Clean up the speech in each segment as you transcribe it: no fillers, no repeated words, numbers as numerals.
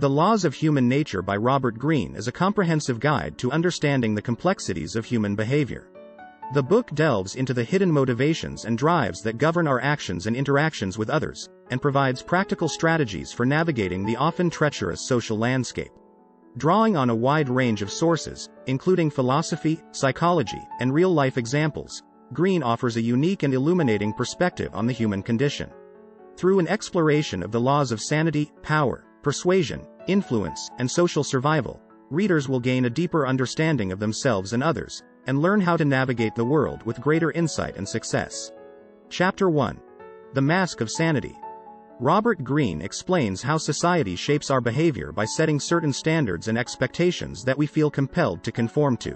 The Laws of Human Nature by Robert Greene is a comprehensive guide to understanding the complexities of human behavior. The book delves into the hidden motivations and drives that govern our actions and interactions with others, and provides practical strategies for navigating the often treacherous social landscape. Drawing on a wide range of sources, including philosophy, psychology, and real-life examples, Greene offers a unique and illuminating perspective on the human condition. Through an exploration of the laws of sanity, power, persuasion, influence, and social survival, readers will gain a deeper understanding of themselves and others, and learn how to navigate the world with greater insight and success. Chapter 1. The Mask of Sanity. Robert Greene explains how society shapes our behavior by setting certain standards and expectations that we feel compelled to conform to.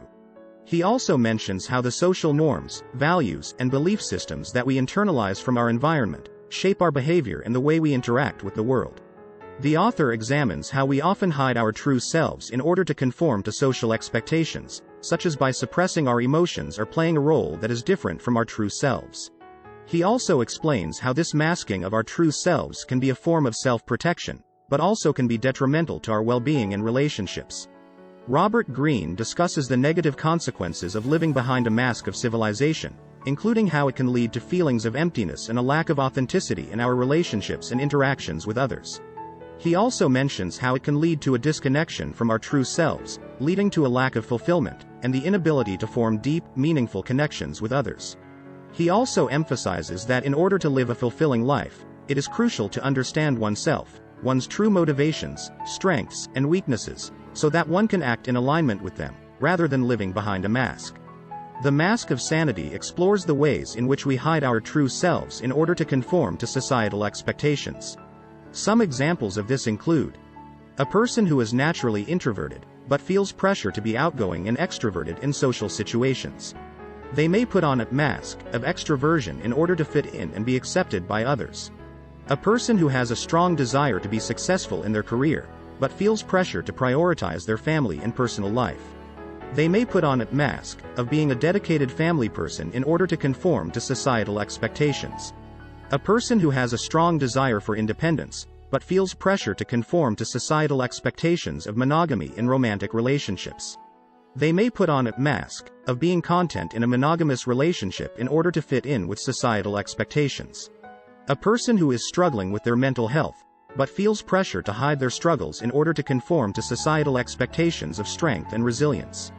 He also mentions how the social norms, values, and belief systems that we internalize from our environment shape our behavior and the way we interact with the world. The author examines how we often hide our true selves in order to conform to social expectations, such as by suppressing our emotions or playing a role that is different from our true selves. He also explains how this masking of our true selves can be a form of self-protection, but also can be detrimental to our well-being and relationships. Robert Greene discusses the negative consequences of living behind a mask of civilization, including how it can lead to feelings of emptiness and a lack of authenticity in our relationships and interactions with others. He also mentions how it can lead to a disconnection from our true selves, leading to a lack of fulfillment, and the inability to form deep, meaningful connections with others. He also emphasizes that in order to live a fulfilling life, it is crucial to understand oneself, one's true motivations, strengths, and weaknesses, so that one can act in alignment with them, rather than living behind a mask. The Mask of Sanity explores the ways in which we hide our true selves in order to conform to societal expectations. Some examples of this include a person who is naturally introverted, but feels pressure to be outgoing and extroverted in social situations. They may put on a mask of extroversion in order to fit in and be accepted by others. A person who has a strong desire to be successful in their career, but feels pressure to prioritize their family and personal life. They may put on a mask of being a dedicated family person in order to conform to societal expectations. A person who has a strong desire for independence, but feels pressure to conform to societal expectations of monogamy in romantic relationships. They may put on a mask of being content in a monogamous relationship in order to fit in with societal expectations. A person who is struggling with their mental health, but feels pressure to hide their struggles in order to conform to societal expectations of strength and resilience.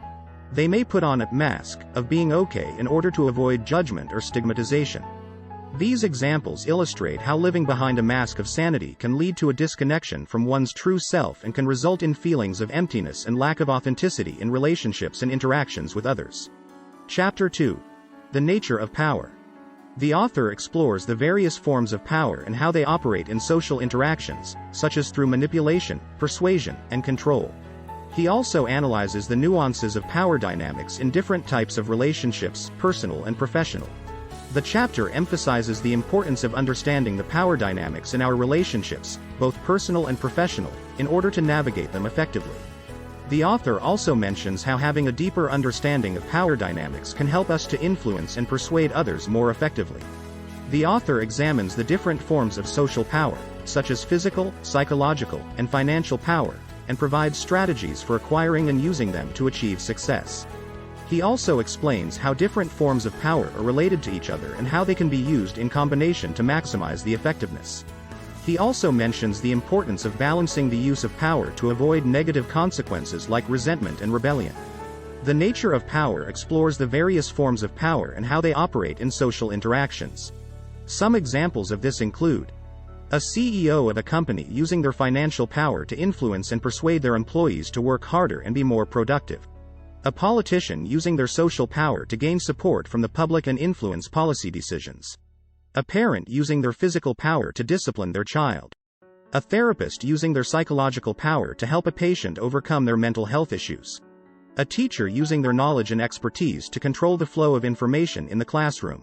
They may put on a mask of being okay in order to avoid judgment or stigmatization. These examples illustrate how living behind a mask of sanity can lead to a disconnection from one's true self and can result in feelings of emptiness and lack of authenticity in relationships and interactions with others. Chapter 2. The Nature of Power. The author explores the various forms of power and how they operate in social interactions, such as through manipulation, persuasion, and control. He also analyzes the nuances of power dynamics in different types of relationships, personal and professional. The chapter emphasizes the importance of understanding the power dynamics in our relationships, both personal and professional, in order to navigate them effectively. The author also mentions how having a deeper understanding of power dynamics can help us to influence and persuade others more effectively. The author examines the different forms of social power, such as physical, psychological, and financial power, and provides strategies for acquiring and using them to achieve success. He also explains how different forms of power are related to each other and how they can be used in combination to maximize the effectiveness. He also mentions the importance of balancing the use of power to avoid negative consequences like resentment and rebellion. The Nature of Power explores the various forms of power and how they operate in social interactions. Some examples of this include a CEO of a company using their financial power to influence and persuade their employees to work harder and be more productive. A politician using their social power to gain support from the public and influence policy decisions. A parent using their physical power to discipline their child. A therapist using their psychological power to help a patient overcome their mental health issues. A teacher using their knowledge and expertise to control the flow of information in the classroom.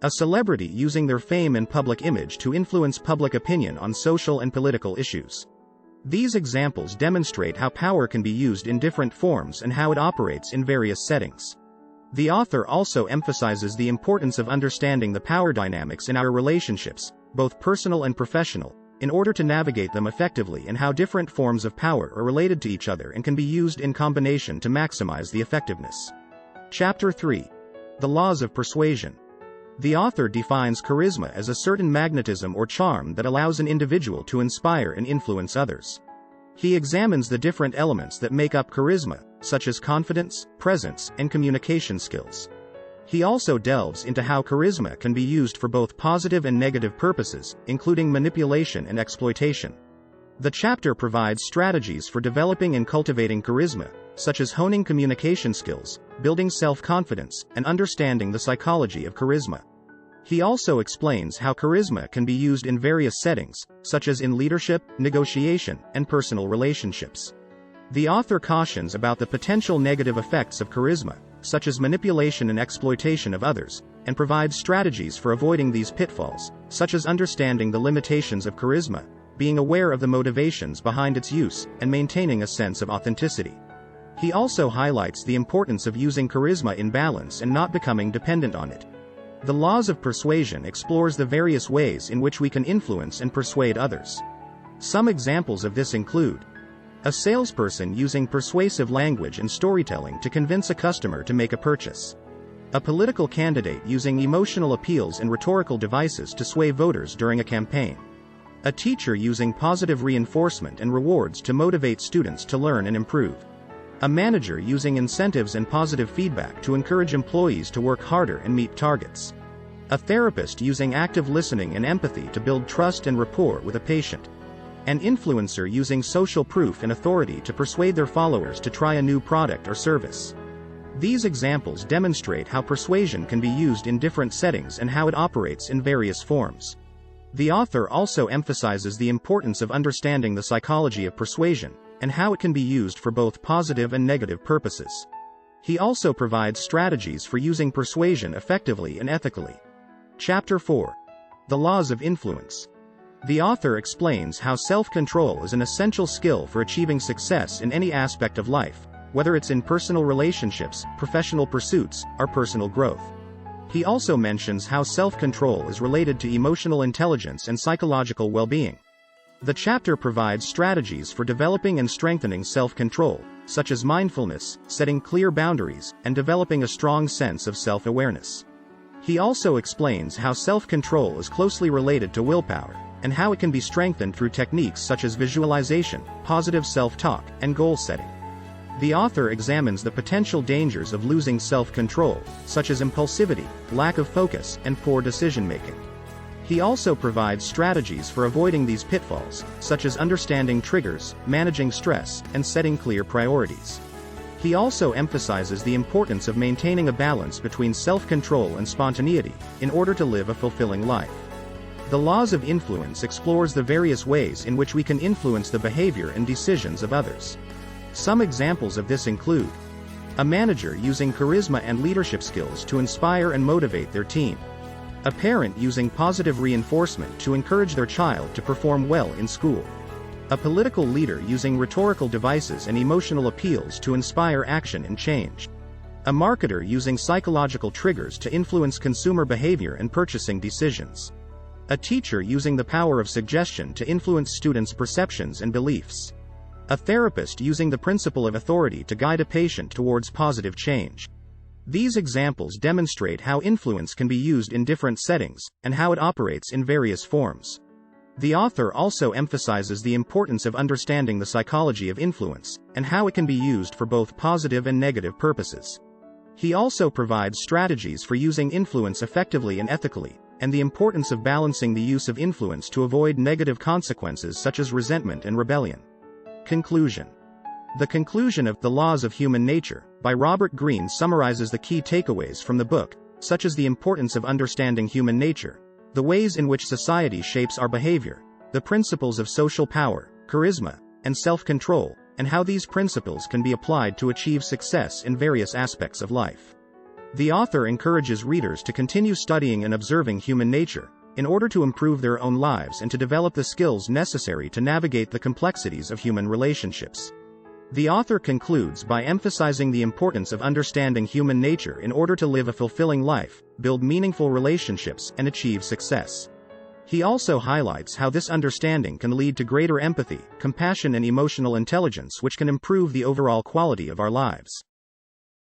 A celebrity using their fame and public image to influence public opinion on social and political issues. These examples demonstrate how power can be used in different forms and how it operates in various settings. The author also emphasizes the importance of understanding the power dynamics in our relationships, both personal and professional, in order to navigate them effectively, and how different forms of power are related to each other and can be used in combination to maximize the effectiveness. Chapter 3. The Laws of Persuasion. The author defines charisma as a certain magnetism or charm that allows an individual to inspire and influence others. He examines the different elements that make up charisma, such as confidence, presence, and communication skills. He also delves into how charisma can be used for both positive and negative purposes, including manipulation and exploitation. The chapter provides strategies for developing and cultivating charisma, such as honing communication skills, building self-confidence, and understanding the psychology of charisma. He also explains how charisma can be used in various settings, such as in leadership, negotiation, and personal relationships. The author cautions about the potential negative effects of charisma, such as manipulation and exploitation of others, and provides strategies for avoiding these pitfalls, such as understanding the limitations of charisma, being aware of the motivations behind its use, and maintaining a sense of authenticity. He also highlights the importance of using charisma in balance and not becoming dependent on it. The Laws of Persuasion explores the various ways in which we can influence and persuade others. Some examples of this include a salesperson using persuasive language and storytelling to convince a customer to make a purchase, a political candidate using emotional appeals and rhetorical devices to sway voters during a campaign, a teacher using positive reinforcement and rewards to motivate students to learn and improve, a manager using incentives and positive feedback to encourage employees to work harder and meet targets, a therapist using active listening and empathy to build trust and rapport with a patient, an influencer using social proof and authority to persuade their followers to try a new product or service. These examples demonstrate how persuasion can be used in different settings and how it operates in various forms. The author also emphasizes the importance of understanding the psychology of persuasion, and how it can be used for both positive and negative purposes. He also provides strategies for using persuasion effectively and ethically. Chapter 4. The Laws of Influence. The author explains how self-control is an essential skill for achieving success in any aspect of life, whether it's in personal relationships, professional pursuits, or personal growth. He also mentions how self-control is related to emotional intelligence and psychological well-being. The chapter provides strategies for developing and strengthening self-control, such as mindfulness, setting clear boundaries, and developing a strong sense of self-awareness. He also explains how self-control is closely related to willpower, and how it can be strengthened through techniques such as visualization, positive self-talk, and goal setting. The author examines the potential dangers of losing self-control, such as impulsivity, lack of focus, and poor decision-making. He also provides strategies for avoiding these pitfalls, such as understanding triggers, managing stress, and setting clear priorities. He also emphasizes the importance of maintaining a balance between self-control and spontaneity, in order to live a fulfilling life. The Laws of Influence explores the various ways in which we can influence the behavior and decisions of others. Some examples of this include a manager using charisma and leadership skills to inspire and motivate their team, a parent using positive reinforcement to encourage their child to perform well in school, a political leader using rhetorical devices and emotional appeals to inspire action and change, a marketer using psychological triggers to influence consumer behavior and purchasing decisions, a teacher using the power of suggestion to influence students' perceptions and beliefs, a therapist using the principle of authority to guide a patient towards positive change. These examples demonstrate how influence can be used in different settings, and how it operates in various forms. The author also emphasizes the importance of understanding the psychology of influence, and how it can be used for both positive and negative purposes. He also provides strategies for using influence effectively and ethically, and the importance of balancing the use of influence to avoid negative consequences such as resentment and rebellion. Conclusion. The conclusion of The Laws of Human Nature, by Robert Greene, summarizes the key takeaways from the book, such as the importance of understanding human nature, the ways in which society shapes our behavior, the principles of social power, charisma, and self-control, and how these principles can be applied to achieve success in various aspects of life. The author encourages readers to continue studying and observing human nature, in order to improve their own lives and to develop the skills necessary to navigate the complexities of human relationships. The author concludes by emphasizing the importance of understanding human nature in order to live a fulfilling life, build meaningful relationships, and achieve success. He also highlights how this understanding can lead to greater empathy, compassion and emotional intelligence, which can improve the overall quality of our lives.